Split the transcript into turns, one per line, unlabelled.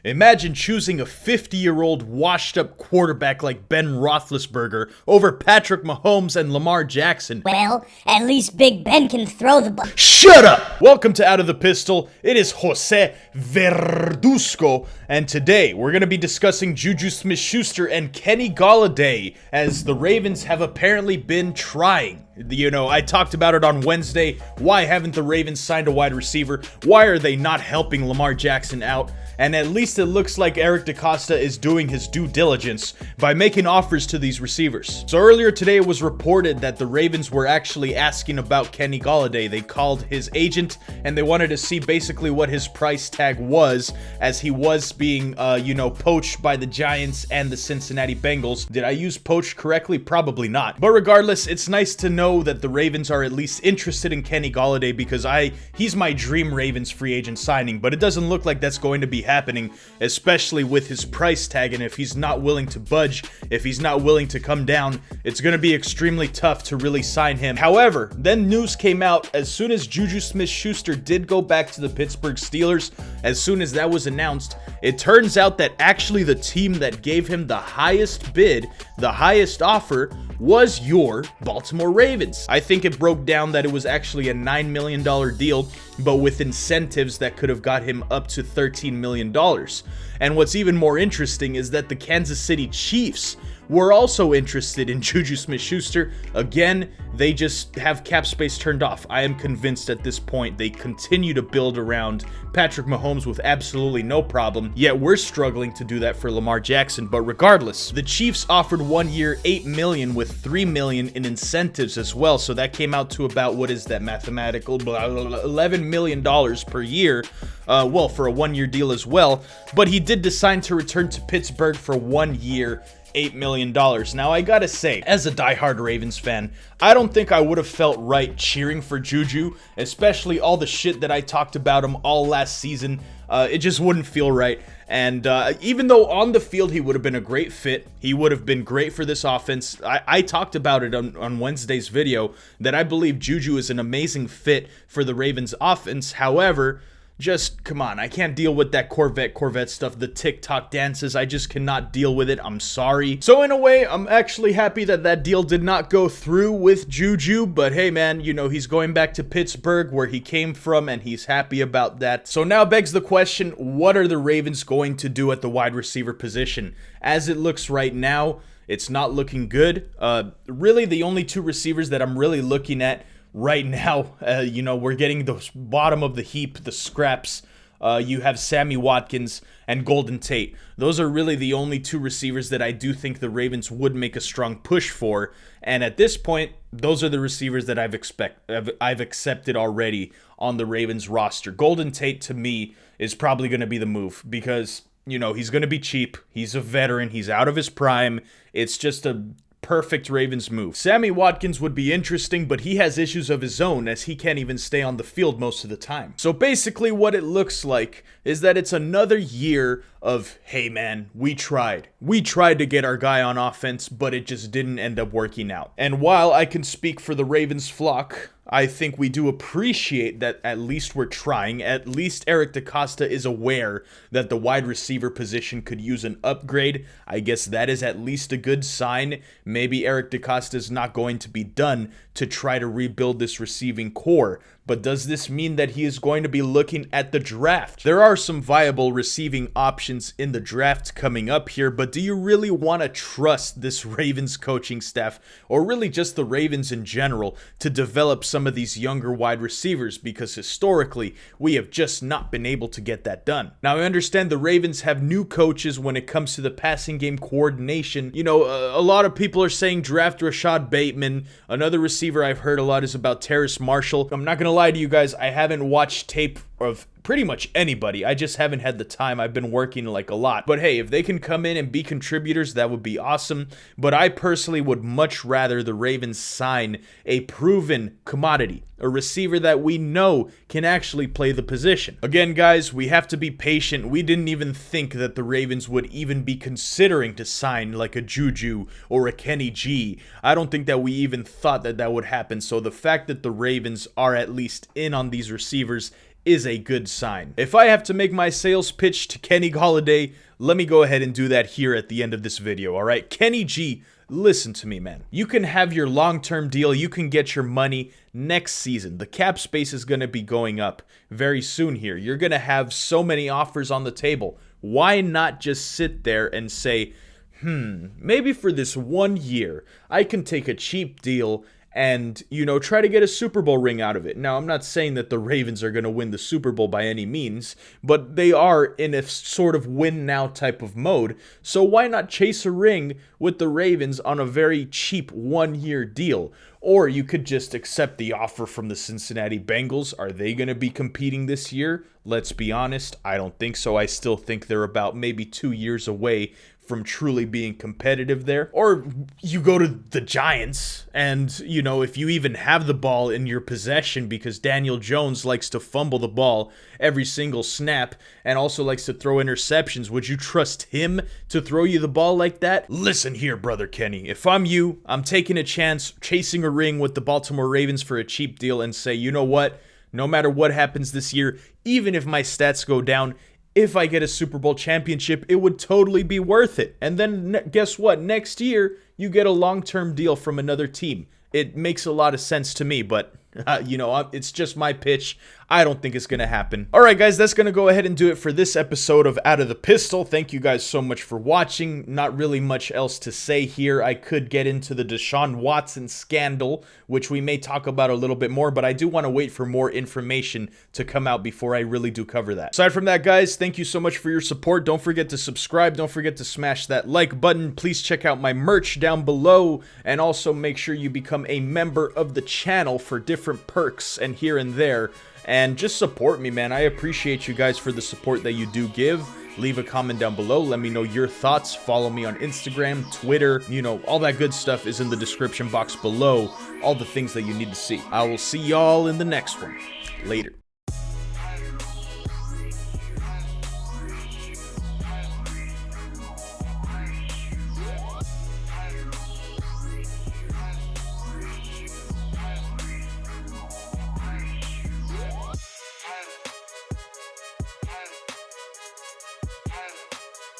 Imagine choosing a 50-year-old washed-up quarterback like Ben Roethlisberger over Patrick Mahomes and Lamar Jackson.
Well, at least Big Ben can throw the ball.
Shut up! Welcome to Out of the Pistol. It is Jose Verduzco, and today we're going to be discussing Juju Smith-Schuster and Kenny Golladay, as the Ravens have apparently been trying. You know, I talked about it on Wednesday. Why haven't the Ravens signed a wide receiver? Why are they not helping Lamar Jackson out? And at least it looks like Eric DeCosta is doing his due diligence by making offers to these receivers. So earlier today it was reported that the Ravens were actually asking about Kenny Golladay. They called his agent and they wanted to see basically what his price tag was, as he was being, poached by the Giants and the Cincinnati Bengals. Did I use poached correctly? Probably not. But regardless, it's nice to know that the Ravens are at least interested in Kenny Golladay, because he's my dream Ravens free agent signing, but it doesn't look like that's going to be happening, especially with his price tag. And if he's not willing to budge, if he's not willing to come down, it's going to be extremely tough to really sign him. However, then news came out as soon as Juju Smith-Schuster did go back to the Pittsburgh Steelers. As soon as that was announced, it turns out that actually the team that gave him the highest bid, the highest offer, was your Baltimore Ravens. I think it broke down that it was actually a $9 million deal, but with incentives that could have got him up to $13 million. And what's even more interesting is that the Kansas City Chiefs were also interested in Juju Smith-Schuster. Again, they just have cap space turned off. I am convinced at this point they continue to build around Patrick Mahomes with absolutely no problem, yet we're struggling to do that for Lamar Jackson. But regardless, the Chiefs offered 1 year $8 million with $3 million in incentives as well, so that came out to about, what is that mathematical, $11 million per year, for a 1 year deal as well. But he did decide to return to Pittsburgh for 1 year, $8 million. Now, I gotta say, as a diehard Ravens fan, I don't think I would have felt right cheering for Juju, especially all the shit that I talked about him all last season. It just wouldn't feel right. And even though on the field he would have been a great fit, he would have been great for this offense. I talked about it on Wednesday's video that I believe Juju is an amazing fit for the Ravens offense. However, just, come on, I can't deal with that Corvette stuff, the Tik Tok dances. I just cannot deal with it. I'm sorry. So in a way, I'm actually happy that that deal did not go through with Juju. But hey, man, he's going back to Pittsburgh where he came from, and he's happy about that. So now begs the question, what are the Ravens going to do at the wide receiver position? As it looks right now, it's not looking good. Really, the only two receivers that I'm really looking at right now, we're getting the bottom of the heap, the scraps. You have Sammy Watkins and Golden Tate. Those are really the only two receivers that I do think the Ravens would make a strong push for. And at this point, those are the receivers that I've accepted already on the Ravens roster. Golden Tate, to me, is probably going to be the move, because, he's going to be cheap. He's a veteran. He's out of his prime. It's just a perfect Ravens move. Sammy Watkins would be interesting, but he has issues of his own, as he can't even stay on the field most of the time. So basically what it looks like is that it's another year of, hey man, we tried to get our guy on offense, but it just didn't end up working out. And while I can speak for the Ravens flock, I think we do appreciate that at least we're trying. At least Eric DeCosta is aware that the wide receiver position could use an upgrade. I guess that is at least a good sign. Maybe Eric DeCosta is not going to be done to try to rebuild this receiving core. But does this mean that he is going to be looking at the draft? There are some viable receiving options in the draft coming up here, but do you really want to trust this Ravens coaching staff, or really just the Ravens in general, to develop some of these younger wide receivers? Because historically, we have just not been able to get that done. Now, I understand the Ravens have new coaches when it comes to the passing game coordination. A lot of people are saying draft Rashad Bateman. Another receiver I've heard a lot is about Terrace Marshall. I'm not going to lie to you guys, I haven't watched tape of pretty much anybody. I just haven't had the time. I've been working like a lot. But hey, if they can come in and be contributors, that would be awesome. But I personally would much rather the Ravens sign a proven commodity, a receiver that we know can actually play the position. Again, guys, we have to be patient. We didn't even think that the Ravens would even be considering to sign like a Juju or a Kenny G. I don't think that we even thought that that would happen. So the fact that the Ravens are at least in on these receivers is a good sign. If I have to make my sales pitch to Kenny Golladay, let me go ahead and do that here at the end of this video, alright? Kenny G, listen to me, man. You can have your long-term deal, you can get your money next season. The cap space is going to be going up very soon here. You're going to have so many offers on the table. Why not just sit there and say, maybe for this 1 year, I can take a cheap deal and, you know, try to get a Super Bowl ring out of it. Now, I'm not saying that the Ravens are going to win the Super Bowl by any means, but they are in a sort of win-now type of mode, so why not chase a ring with the Ravens on a very cheap 1-year deal? Or you could just accept the offer from the Cincinnati Bengals. Are they going to be competing this year? Let's be honest, I don't think so. I still think they're about maybe 2 years away from truly being competitive there. Or you go to the Giants and, you know, if you even have the ball in your possession, because Daniel Jones likes to fumble the ball every single snap and also likes to throw interceptions, would you trust him to throw you the ball like that? Listen here, brother Kenny, if I'm you, I'm taking a chance, chasing a ring with the Baltimore Ravens for a cheap deal and say, you know what, no matter what happens this year, even if my stats go down, if I get a Super Bowl championship, it would totally be worth it. And then guess what? Next year, you get a long-term deal from another team. It makes a lot of sense to me, but, you know, it's just my pitch. I don't think it's going to happen. All right, guys, that's going to go ahead and do it for this episode of Out of the Pistol. Thank you guys so much for watching. Not really much else to say here. I could get into the Deshaun Watson scandal, which we may talk about a little bit more, but I do want to wait for more information to come out before I really do cover that. Aside from that, guys, thank you so much for your support. Don't forget to subscribe. Don't forget to smash that like button. Please check out my merch down below, and also make sure you become a member of the channel for different perks and here and there. And just support me, man. I appreciate you guys for the support that you do give. Leave a comment down below. Let me know your thoughts. Follow me on Instagram, Twitter. You know, all that good stuff is in the description box below. All the things that you need to see. I will see y'all in the next one. Later.